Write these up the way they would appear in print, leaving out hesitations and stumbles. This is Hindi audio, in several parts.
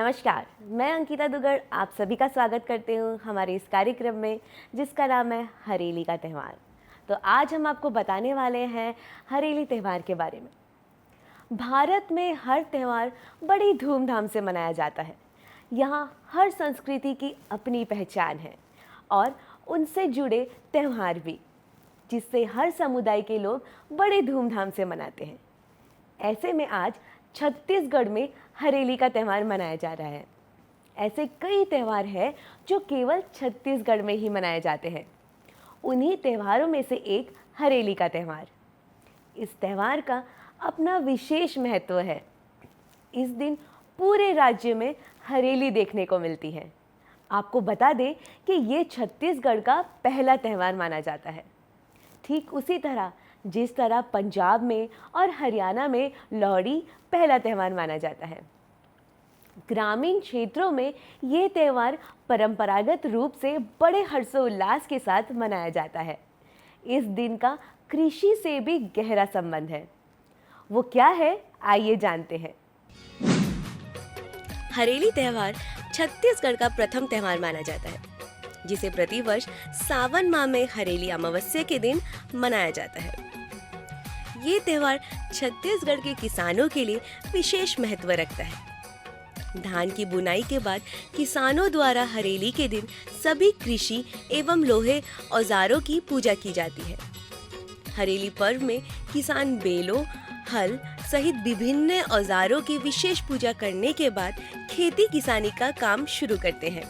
नमस्कार, मैं अंकिता दुगड़ आप सभी का स्वागत करती हूँ हमारे इस कार्यक्रम में जिसका नाम है हरेली का त्यौहार। तो आज हम आपको बताने वाले हैं हरेली त्यौहार के बारे में। भारत में हर त्यौहार बड़ी धूमधाम से मनाया जाता है। यहाँ हर संस्कृति की अपनी पहचान है और उनसे जुड़े त्यौहार भी, जिससे हर समुदाय के लोग बड़े धूमधाम से मनाते हैं। ऐसे में आज छत्तीसगढ़ में हरेली का त्यौहार मनाया जा रहा है। ऐसे कई त्यौहार हैं जो केवल छत्तीसगढ़ में ही मनाए जाते हैं। उन्हीं त्यौहारों में से एक हरेली का त्यौहार। इस त्यौहार का अपना विशेष महत्व है। इस दिन पूरे राज्य में हरेली देखने को मिलती है। आपको बता दें कि ये छत्तीसगढ़ का पहला त्यौहार माना जाता है। ठीक उसी तरह जिस तरह पंजाब में और हरियाणा में लोहड़ी पहला त्यौहार माना जाता है। ग्रामीण क्षेत्रों में ये त्यौहार परंपरागत रूप से बड़े हर्षोल्लास के साथ मनाया जाता है। इस दिन का कृषि से भी गहरा संबंध है। वो क्या है, आइए जानते हैं। हरेली त्यौहार छत्तीसगढ़ का प्रथम त्यौहार माना जाता है, जिसे प्रतिवर्ष सावन माह में हरेली अमावस्या के दिन मनाया जाता है। ये त्यौहार छत्तीसगढ़ के किसानों के लिए विशेष महत्व रखता है। धान की बुनाई के बाद किसानों द्वारा हरेली के दिन सभी कृषि एवं लोहे औजारों की पूजा की जाती है। हरेली पर्व में किसान बेलों, हल सहित विभिन्न औजारों की विशेष पूजा करने के बाद खेती किसानी का काम शुरू करते हैं।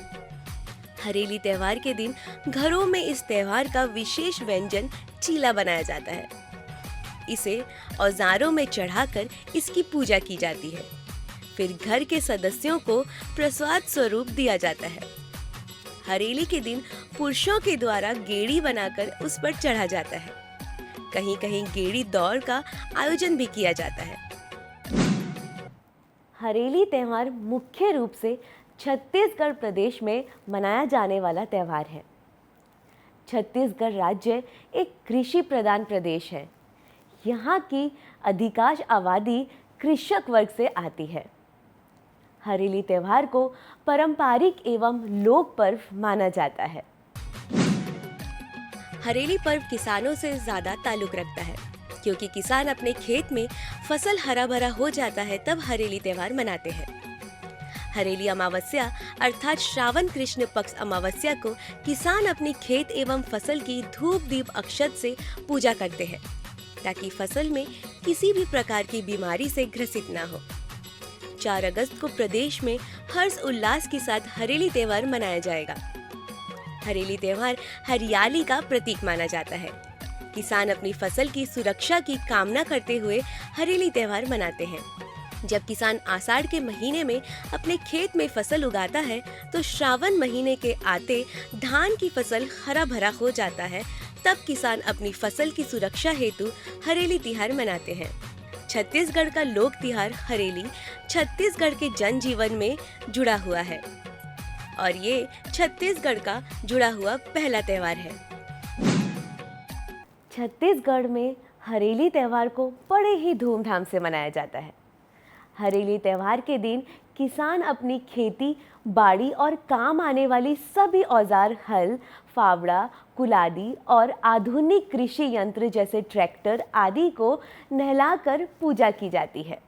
हरेली त्यौहार के दिन घरों में इस त्यौहार का विशेष व्यंजन चीला बनाया जाता है। इसे औजारों में चढ़ाकर इसकी पूजा की जाती है। फिर घर के सदस्यों को प्रसाद स्वरूप दिया जाता है। हरेली के दिन पुरुषों के द्वारा गेड़ी बनाकर उस पर चढ़ा जाता है। कहीं कहीं गेड़ी दौड़ का आयोजन भी किया जाता है। हरेली त्यौहार मुख्य रूप से छत्तीसगढ़ प्रदेश में मनाया जाने वाला त्यौहार है। छत्तीसगढ़ राज्य एक कृषि प्रधान प्रदेश है। यहाँ की अधिकांश आबादी कृषक वर्ग से आती है। हरेली त्यौहार को पारंपरिक एवं लोक पर्व माना जाता है। हरेली पर्व किसानों से ज्यादा ताल्लुक रखता है, क्योंकि किसान अपने खेत में फसल हरा भरा हो जाता है तब हरेली त्यौहार मनाते हैं। हरेली अमावस्या अर्थात श्रावण कृष्ण पक्ष अमावस्या को किसान अपनी खेत एवं फसल की धूप दीप अक्षत से पूजा करते हैं, ताकि फसल में किसी भी प्रकार की बीमारी से ग्रसित ना हो। 4 अगस्त को प्रदेश में हर्ष उल्लास के साथ हरेली त्यौहार मनाया जाएगा। हरेली त्यौहार हरियाली का प्रतीक माना जाता है। किसान अपनी फसल की सुरक्षा की कामना करते हुए हरेली त्यौहार मनाते हैं। जब किसान आषाढ़ के महीने में अपने खेत में फसल उगाता है तो श्रावण महीने के आते धान की फसल हरा भरा हो जाता है, तब किसान अपनी फसल की सुरक्षा हेतु हरेली त्योहार मनाते हैं। छत्तीसगढ़ का लोक त्योहार हरेली छत्तीसगढ़ के जनजीवन में जुड़ा हुआ है और ये छत्तीसगढ़ का जुड़ा हुआ पहला त्यौहार है। छत्तीसगढ़ में हरेली त्यौहार को बड़े ही धूमधाम से मनाया जाता है। हरेली त्यौहार के दिन किसान अपनी खेती बाड़ी और काम आने वाली सभी औजार हल, फावड़ा, कुलादी और आधुनिक कृषि यंत्र जैसे ट्रैक्टर आदि को नहलाकर पूजा की जाती है।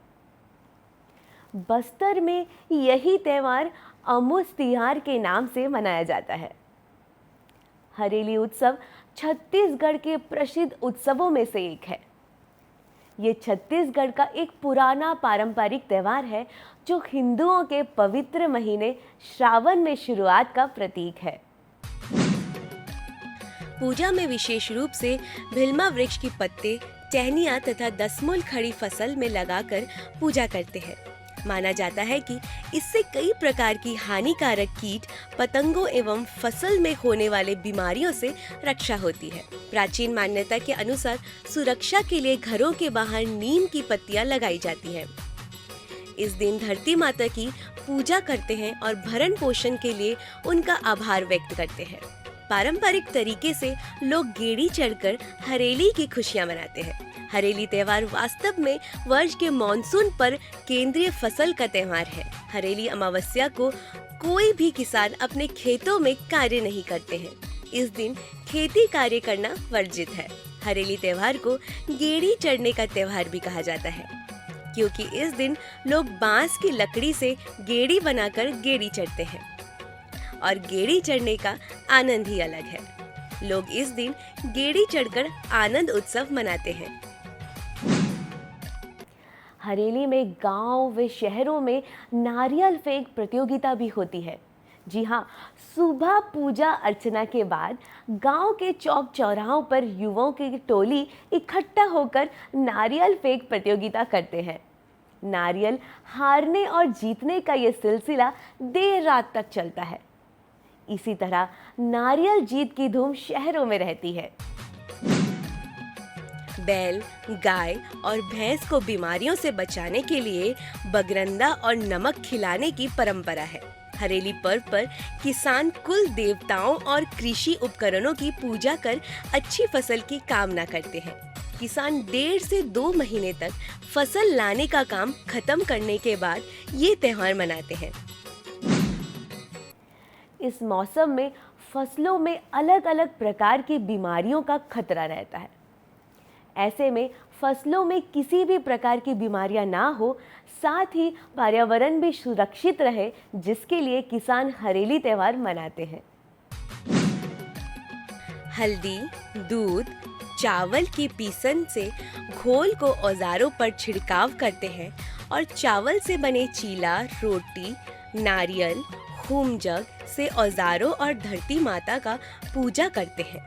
बस्तर में यही त्यौहार अमुस तिहार के नाम से मनाया जाता है। हरेली उत्सव छत्तीसगढ़ के प्रसिद्ध उत्सवों में से एक है। ये छत्तीसगढ़ का एक पुराना पारंपरिक त्यौहार है जो हिंदुओं के पवित्र महीने श्रावण में शुरुआत का प्रतीक है। पूजा में विशेष रूप से भिल्मा वृक्ष की पत्ते, टहनियाँ तथा दसमूल खड़ी फसल में लगाकर पूजा करते हैं। माना जाता है कि इससे कई प्रकार की हानिकारक कीट पतंगों एवं फसल में होने वाले बीमारियों से रक्षा होती है। प्राचीन मान्यता के अनुसार सुरक्षा के लिए घरों के बाहर नीम की पत्तियां लगाई जाती हैं। इस दिन धरती माता की पूजा करते हैं और भरण पोषण के लिए उनका आभार व्यक्त करते हैं। पारंपरिक तरीके से लोग गेड़ी चढ़कर हरेली की खुशियां मनाते हैं। हरेली त्योहार वास्तव में वर्ष के मॉनसून पर केंद्रीय फसल का त्योहार है। हरेली अमावस्या को कोई भी किसान अपने खेतों में कार्य नहीं करते हैं। इस दिन खेती कार्य करना वर्जित है। हरेली त्योहार को गेड़ी चढ़ने का त्योहार भी कहा जाता है, क्योंकि इस दिन लोग बांस की लकड़ी से गेड़ी बनाकर गेड़ी चढ़ते हैं और गेड़ी चढ़ने का आनंद ही अलग है। लोग इस दिन गेड़ी चढ़कर आनंद उत्सव मनाते हैं। हरेली में गांव व शहरों में नारियल फेंक प्रतियोगिता भी होती है। जी हाँ, सुबह पूजा अर्चना के बाद गांव के चौक चौराहों पर युवाओं की टोली इकट्ठा होकर नारियल फेंक प्रतियोगिता करते हैं। नारियल हारने और जीतने का ये सिलसिला देर रात तक चलता है। इसी तरह नारियल जीत की धूम शहरों में रहती है। बैल, गाय और भैंस को बीमारियों से बचाने के लिए बगरंदा और नमक खिलाने की परंपरा है। हरेली पर्व पर किसान कुल देवताओं और कृषि उपकरणों की पूजा कर अच्छी फसल की कामना करते हैं। किसान 1.5 से 2 महीने तक फसल लाने का काम खत्म करने के बाद ये त्योहार मनाते हैं। इस मौसम में फसलों में अलग अलग प्रकार की बीमारियों का खतरा रहता है। ऐसे में फसलों में किसी भी प्रकार की बीमारियां ना हो, साथ ही पर्यावरण भी सुरक्षित रहे, जिसके लिए किसान हरेली त्योहार मनाते हैं। हल्दी, दूध, चावल की पीसन से घोल को औजारों पर छिड़काव करते हैं और चावल से बने चीला, रोटी, नारियल, होम जग से औजारों और धरती माता का पूजा करते हैं।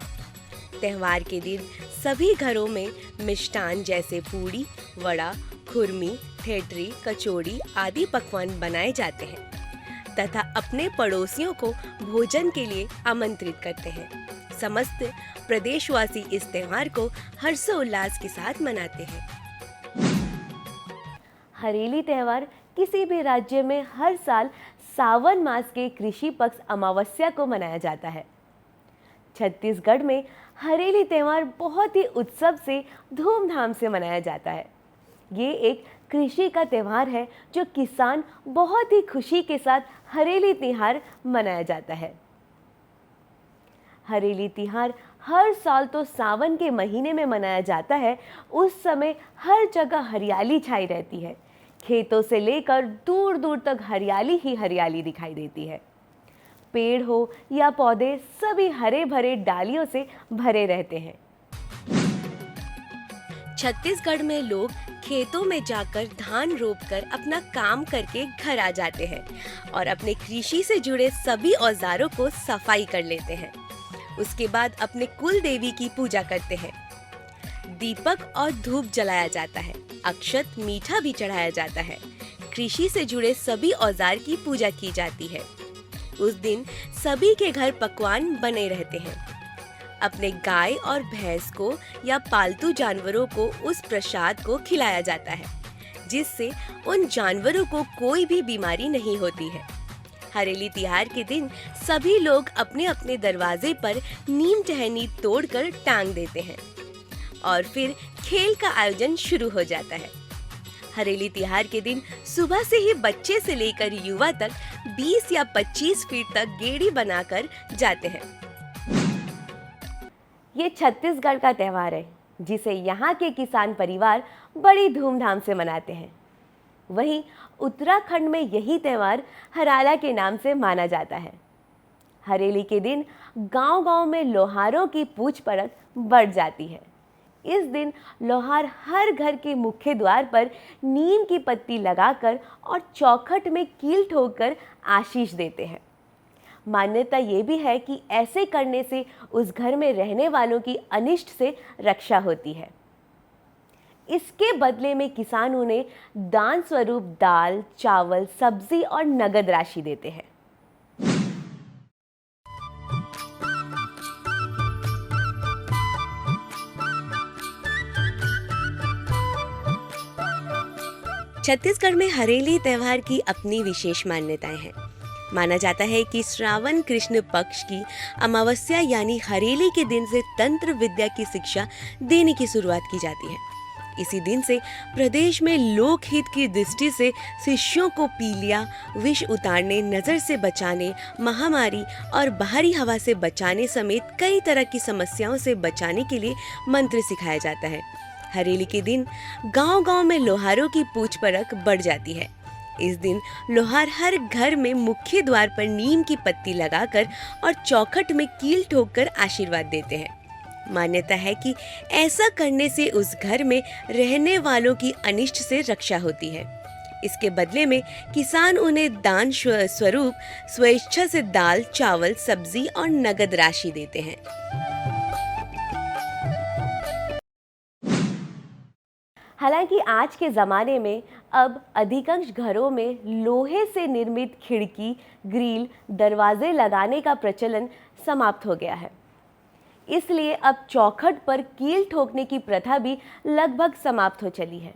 त्योहार के दिन सभी घरों में मिष्ठान जैसे पूड़ी, वड़ा, खुरमी, ठेठरी, कचौड़ी आदि पकवान बनाए जाते हैं तथा अपने पड़ोसियों को भोजन के लिए आमंत्रित करते हैं। समस्त प्रदेशवासी इस त्योहार को हर्षोल्लास के साथ मनाते हैं। हरेली त्योहार किसी भी राज्य में हर साल सावन मास के कृषि पक्ष अमावस्या को मनाया जाता है। छत्तीसगढ़ में हरेली त्योहार बहुत ही उत्सव से धूमधाम से मनाया जाता है। ये एक कृषि का त्योहार है जो किसान बहुत ही खुशी के साथ हरेली त्योहार मनाया जाता है। हरेली त्योहार हर साल तो सावन के महीने में मनाया जाता है। उस समय हर जगह हरियाली छाई रहती है। खेतों से लेकर दूर दूर तक हरियाली ही हरियाली दिखाई देती है। पेड़ हो या पौधे सभी हरे भरे डालियों से भरे रहते हैं। छत्तीसगढ़ में लोग खेतों में जाकर धान रोपकर अपना काम करके घर आ जाते हैं और अपने कृषि से जुड़े सभी औजारों को सफाई कर लेते हैं। उसके बाद अपने कुल देवी की पूजा करते हैं। दीपक और धूप जलाया जाता है। अक्षत मीठा भी चढ़ाया जाता है। कृषि से जुड़े सभी औजार की पूजा की जाती है। उस दिन सभी के घर पकवान बने रहते हैं। अपने गाय और भैंस को या पालतू जानवरों को उस प्रसाद को खिलाया जाता है, जिससे उन जानवरों को कोई भी बीमारी नहीं होती है। हरेली त्योहार के दिन सभी लोग अपने अपने दरवाजे पर नीम टहनी तोड़कर टांग देते हैं और फिर खेल का आयोजन शुरू हो जाता है। हरेली त्योहार के दिन सुबह से ही बच्चे से लेकर युवा तक 20 या 25 फीट तक गेड़ी बनाकर जाते हैं। ये छत्तीसगढ़ का त्योहार है जिसे यहाँ के किसान परिवार बड़ी धूमधाम से मनाते हैं। वहीं उत्तराखंड में यही त्योहार हराला के नाम से माना जाता है। हरेली के दिन गांव-गांव में लोहारों की पूछ परख बढ़ जाती है। इस दिन लोहार हर घर के मुख्य द्वार पर नीम की पत्ती लगाकर और चौखट में कील ठोककर आशीष देते हैं। मान्यता ये भी है कि ऐसे करने से उस घर में रहने वालों की अनिष्ट से रक्षा होती है। इसके बदले में किसान उन्हें दान स्वरूप दाल, चावल, सब्जी और नगद राशि देते हैं। छत्तीसगढ़ में हरेली त्योहार की अपनी विशेष मान्यताएं हैं। माना जाता है कि श्रावण कृष्ण पक्ष की अमावस्या यानी हरेली के दिन से तंत्र विद्या की शिक्षा देने की शुरुआत की जाती है। इसी दिन से प्रदेश में लोकहित की दृष्टि से शिष्यों को पीलिया, विष उतारने, नजर से बचाने, महामारी और बाहरी हवा से बचाने समेत कई तरह की समस्याओं से बचाने के लिए मंत्र सिखाया जाता है। हरेली के दिन गांव-गांव में लोहारों की पूछ परख बढ़ जाती है। इस दिन लोहार हर घर में मुख्य द्वार पर नीम की पत्ती लगाकर और चौखट में कील ठोककर आशीर्वाद देते हैं। मान्यता है कि ऐसा करने से उस घर में रहने वालों की अनिष्ट से रक्षा होती है। इसके बदले में किसान उन्हें दान स्वरूप स्वेच्छा से दाल, चावल, सब्जी और नगद राशि देते हैं। हालांकि आज के ज़माने में अब अधिकांश घरों में लोहे से निर्मित खिड़की, ग्रिल, दरवाजे लगाने का प्रचलन समाप्त हो गया है। इसलिए अब चौखट पर कील ठोकने की प्रथा भी लगभग समाप्त हो चली है।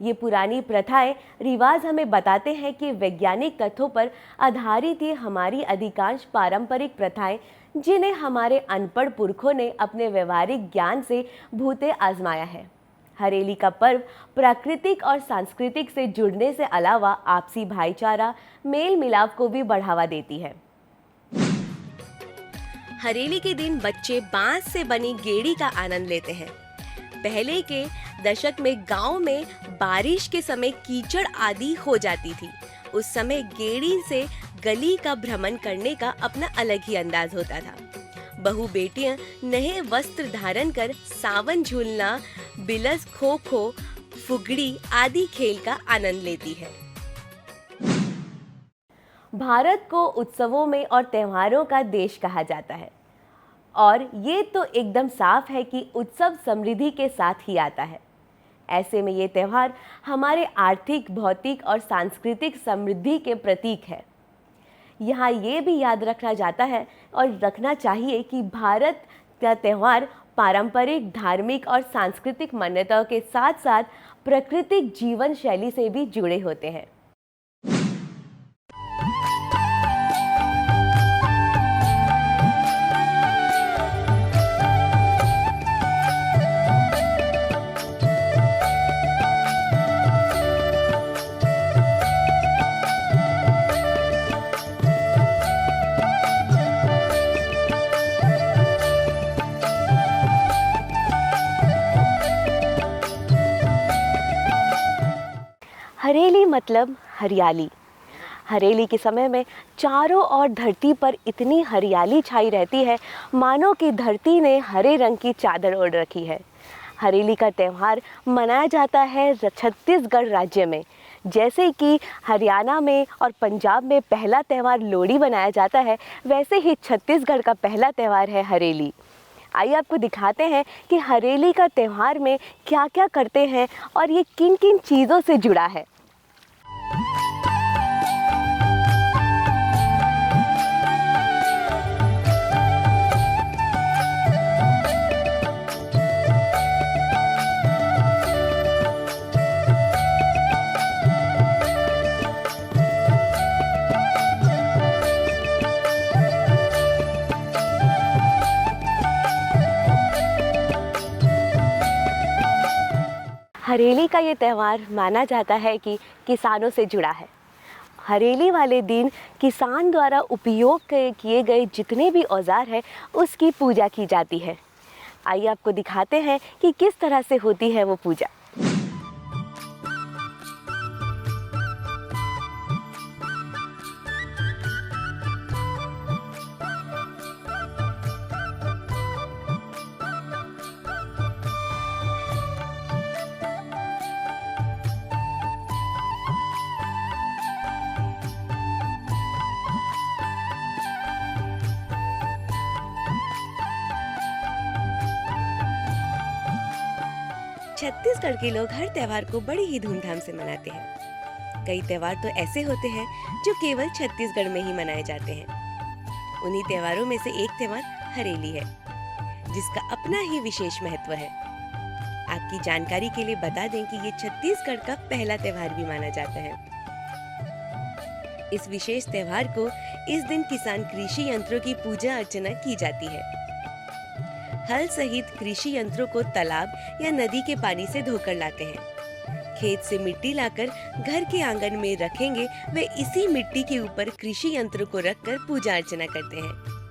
ये पुरानी प्रथाएं, रिवाज हमें बताते हैं कि वैज्ञानिक तथ्यों पर आधारित ये हमारी अधिकांश पारंपरिक प्रथाएं, जिन्हें हमारे अनपढ़ पुरखों ने अपने व्यवहारिक ज्ञान से भूते आजमाया है। हरेली का पर्व प्राकृतिक और सांस्कृतिक से जुड़ने से अलावा आपसी भाईचारा, मेल मिलाप को भी बढ़ावा देती है। हरेली के दिन बच्चे बांस से बनी गेड़ी का आनंद लेते हैं। पहले के दशक में गांव में बारिश के समय कीचड़ आदि हो जाती थी। उस समय गेड़ी से गली का भ्रमण करने का अपना अलग ही अंदाज होता था। बहू बेटियां नए वस्त्र धारण कर सावन झूलना, बिलस, खो खो, फुगड़ी आदि खेल का आनंद लेती है। भारत को उत्सवों में और त्योहारों का देश कहा जाता है, और ये तो एकदम साफ है कि उत्सव समृद्धि के साथ ही आता है। ऐसे में ये त्यौहार हमारे आर्थिक, भौतिक और सांस्कृतिक समृद्धि के प्रतीक है। यहाँ ये भी याद रखना जाता है और रखना चाहिए कि भारत का त्यौहार पारंपरिक, धार्मिक और सांस्कृतिक मान्यताओं के साथ साथ प्राकृतिक जीवन शैली से भी जुड़े होते हैं। हरेली मतलब हरियाली। हरेली के समय में चारों ओर धरती पर इतनी हरियाली छाई रहती है, मानो कि धरती ने हरे रंग की चादर ओढ़ रखी है। हरेली का त्यौहार मनाया जाता है छत्तीसगढ़ राज्य में। जैसे कि हरियाणा में और पंजाब में पहला त्यौहार लोहड़ी मनाया जाता है, वैसे ही छत्तीसगढ़ का पहला त्यौहार है हरेली। आइए आपको दिखाते हैं कि हरेली का त्यौहार में क्या क्या करते हैं और ये किन किन चीज़ों से जुड़ा है। हरेली का ये त्यौहार माना जाता है कि किसानों से जुड़ा है। हरेली वाले दिन किसान द्वारा उपयोग किए गए जितने भी औजार हैं, उसकी पूजा की जाती है। आइए आपको दिखाते हैं कि किस तरह से होती है वो पूजा। छत्तीसगढ़ के लोग हर त्योहार को बड़ी ही धूमधाम से मनाते हैं। कई त्योहार तो ऐसे होते हैं जो केवल छत्तीसगढ़ में ही मनाए जाते हैं। उन्हीं त्योहारों में से एक त्योहार हरेली है, जिसका अपना ही विशेष महत्व है। आपकी जानकारी के लिए बता दें कि ये छत्तीसगढ़ का पहला त्योहार भी माना जाता है। इस विशेष त्योहार को इस दिन किसान कृषि यंत्रों की पूजा अर्चना की जाती है। हल सहित कृषि यंत्रों को तालाब या नदी के पानी से धोकर लाते हैं। खेत से मिट्टी लाकर घर के आंगन में रखेंगे, वे इसी मिट्टी के ऊपर कृषि यंत्रों को रखकर पूजा अर्चना करते हैं।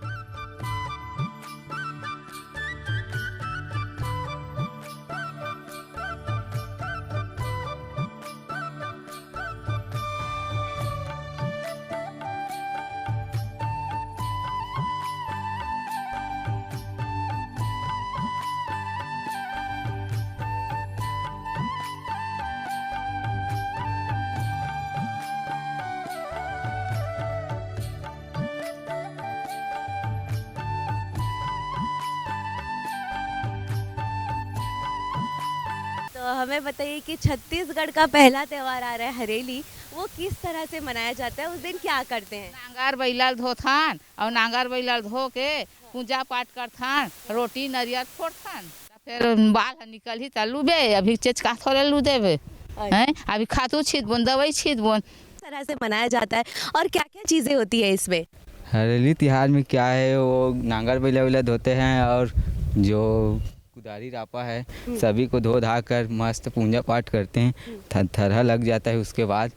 तो हमें बताइए कि छत्तीसगढ़ का पहला त्यौहार आ रहा है हरेली, वो किस तरह से मनाया जाता है? उस दिन क्या करते हैं? नांगर बैलाल धोथान और नांगर बैलाल धो के पूजा पाठ करथान, रोटी नरियर फोड़थान, फिर बाल निकल ही तलू बे अभी चेचका थोड़े लू देवे हैं, अभी खातू छीत बोन दवाई छीत बोन। किस तरह से मनाया जाता है और क्या क्या चीजें होती है इसमें? हरेली तिहार में क्या है, वो नांगर बैला वैला धोते हैं और जो कुदारी रापा है सभी को धो धा कर मस्त पूजा पाठ करते हैं। थरहा लग जाता है, उसके बाद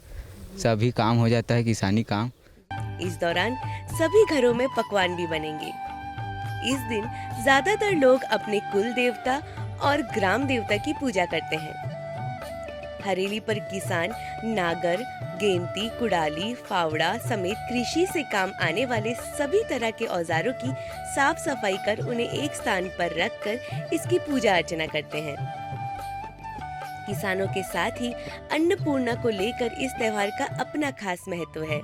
सभी काम हो जाता है, किसानी काम। इस दौरान सभी घरों में पकवान भी बनेंगे। इस दिन ज्यादातर लोग अपने कुल देवता और ग्राम देवता की पूजा करते हैं। हरेली पर किसान नागर, गेंती, कुड़ाली, फावड़ा समेत कृषि से काम आने वाले सभी तरह के औजारों की साफ सफाई कर उन्हें एक स्थान पर रखकर इसकी पूजा अर्चना करते हैं। किसानों के साथ ही अन्नपूर्णा को लेकर इस त्योहार का अपना खास महत्व है।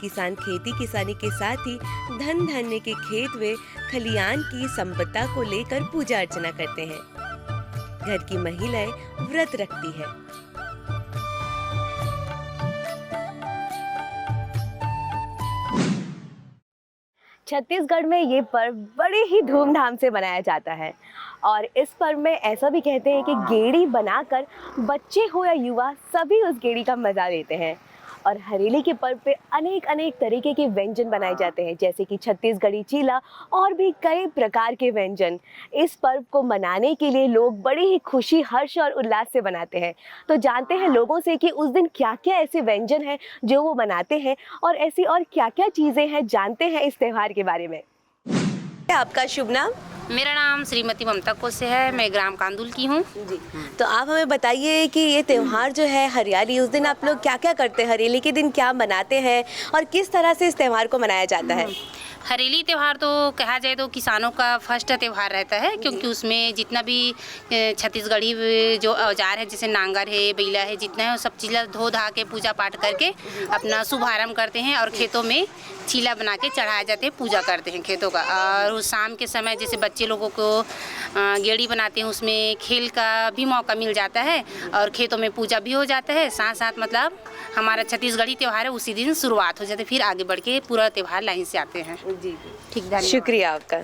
किसान खेती किसानी के साथ ही धन धान्य के खेत व खलियान की संपदा को लेकर पूजा अर्चना करते हैं। घर की महिलाएं व्रत रखती है। छत्तीसगढ़ में ये पर्व बड़े ही धूमधाम से मनाया जाता है और इस पर्व में ऐसा भी कहते हैं कि गेड़ी बनाकर बच्चे हो या युवा सभी उस गेड़ी का मजा लेते हैं। और हरेली के पर्व पे अनेक अनेक तरीके के व्यंजन बनाए जाते हैं, जैसे कि छत्तीसगढ़ी चीला और भी कई प्रकार के व्यंजन। इस पर्व को मनाने के लिए लोग बड़ी ही खुशी, हर्ष और उल्लास से बनाते हैं। तो जानते हैं लोगों से कि उस दिन क्या क्या ऐसे व्यंजन हैं जो वो बनाते हैं और ऐसी और क्या क्या चीज़ें हैं, जानते हैं इस त्यौहार के बारे में। आपका शुभ नाम? मेरा नाम श्रीमती ममता कोसे है, मैं ग्राम कांदुल की हूँ। जी, तो आप हमें बताइए कि ये त्यौहार जो है हरियाली, उस दिन आप लोग क्या क्या करते हैं? हरेली के दिन क्या बनाते हैं और किस तरह से इस त्यौहार को मनाया जाता है? हरेली त्यौहार तो कहा जाए तो किसानों का फर्स्ट त्यौहार रहता है, क्योंकि उसमें जितना भी छत्तीसगढ़ी जो औजार है, जैसे नांगर है, बैला है, जितना है वो सब चीज़ धो धा के पूजा पाठ करके अपना शुभारंभ करते हैं और खेतों में चीला बना के चढ़ाए जाते हैं, पूजा करते हैं खेतों का। और उस शाम के समय जैसे बच्चे लोगों को गेड़ी बनाते हैं, उसमें खेल का भी मौका मिल जाता है और खेतों में पूजा भी हो जाता है। साथ साथ मतलब हमारा छत्तीसगढ़ी त्यौहार है, उसी दिन शुरुआत हो जाती है, फिर आगे बढ़ के पूरा त्यौहार लाइन से आते हैं। जी ठीक, धन्यवाद। शुक्रिया आपका।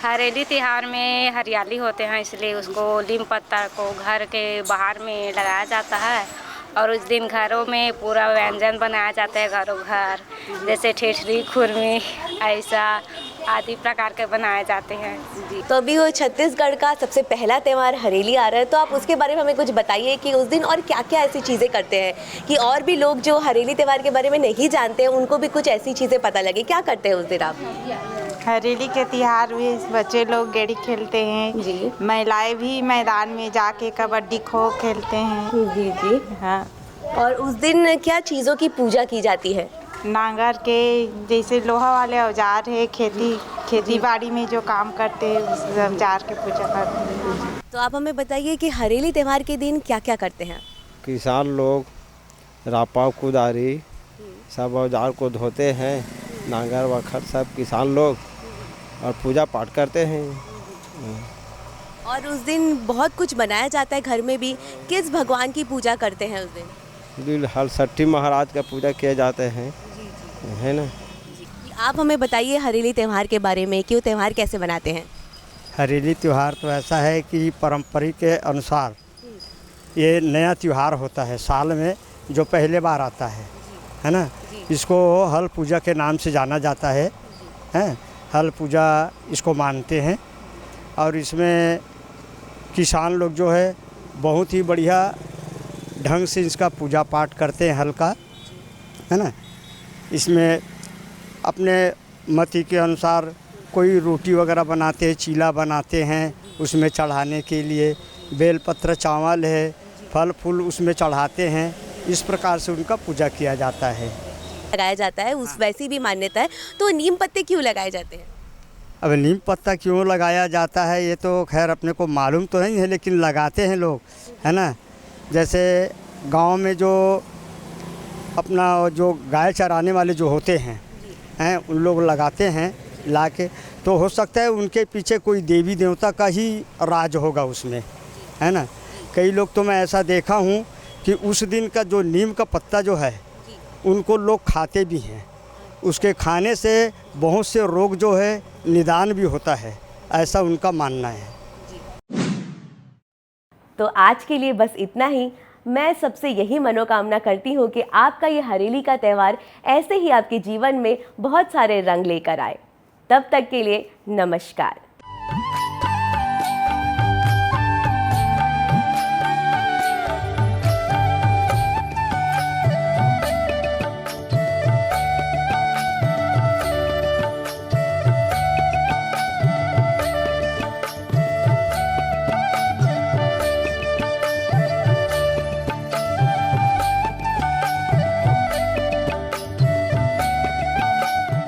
हरेली त्यौहार में हरियाली होते हैं, इसलिए उसको नीम पत्ता को घर के बाहर में लगाया जाता है और उस दिन घरों में पूरा व्यंजन बनाया जाता है, घरों घर, जैसे ठेठरी, खुरमी, ऐसा आदि प्रकार के बनाए जाते हैं। जी, तो अभी वो छत्तीसगढ़ का सबसे पहला त्यौहार हरेली आ रहा है, तो आप उसके बारे में हमें कुछ बताइए कि उस दिन और क्या क्या ऐसी चीज़ें करते हैं कि और भी लोग जो हरेली त्यौहार के बारे में नहीं जानते हैं उनको भी कुछ ऐसी चीज़ें पता लगे। क्या करते हैं उस दिन आप? हरेली के त्योहार में बच्चे लोग गेड़ी खेलते हैं जी, महिलाएं भी मैदान में जाके कबड्डी खो खेलते हैं। जी जी, हाँ, और उस दिन क्या चीज़ों की पूजा की जाती है? नांगर के जैसे लोहा वाले औजार है, खेती बाड़ी में जो काम करते हैं उस औजार के पूजा करते हैं। तो आप हमें बताइए कि हरेली त्यौहार के दिन क्या क्या करते हैं? किसान लोग रापा कुदारी सब औजार को धोते हैं, नांगर वखर सब किसान लोग, और पूजा पाठ करते हैं। और उस दिन बहुत कुछ बनाया जाता है घर में भी। किस भगवान की पूजा करते हैं उस दिन? हलसट्टी महाराज का पूजा किए जाते हैं, है ना। आप हमें बताइए हरेली त्यौहार के बारे में कि वो त्यौहार कैसे मनाते हैं? हरेली त्यौहार तो ऐसा है कि पारंपरिक के अनुसार ये नया त्यौहार होता है साल में, जो पहले बार आता है ना। इसको हल पूजा के नाम से जाना जाता है, हैं। हल पूजा इसको मानते हैं और इसमें किसान लोग जो है बहुत ही बढ़िया ढंग से इसका पूजा पाठ करते हैं हल्का, है ना। इसमें अपने मति के अनुसार कोई रोटी वगैरह बनाते हैं, चीला बनाते हैं उसमें चढ़ाने के लिए, बेलपत्र चावल है, फल फूल उसमें चढ़ाते हैं। इस प्रकार से उनका पूजा किया जाता है। लगाया जाता है, उस वैसी भी मान्यता है। तो नीम पत्ते क्यों लगाए जाते हैं? अब नीम पत्ता क्यों लगाया जाता है ये तो खैर अपने को मालूम तो नहीं है, लेकिन लगाते हैं लोग, है ना। जैसे गांव में जो अपना जो गाय चराने वाले जो होते हैं उन लोग लगाते हैं ला के, तो हो सकता है उनके पीछे कोई देवी देवता का ही राज होगा उसमें, है ना। कई लोग तो मैं ऐसा देखा हूँ कि उस दिन का जो नीम का पत्ता जो है उनको लोग खाते भी हैं। उसके खाने से बहुत से रोग जो है निदान भी होता है, ऐसा उनका मानना है। तो आज के लिए बस इतना ही। मैं सबसे यही मनोकामना करती हूँ कि आपका ये हरेली का त्यौहार ऐसे ही आपके जीवन में बहुत सारे रंग लेकर आए। तब तक के लिए नमस्कार।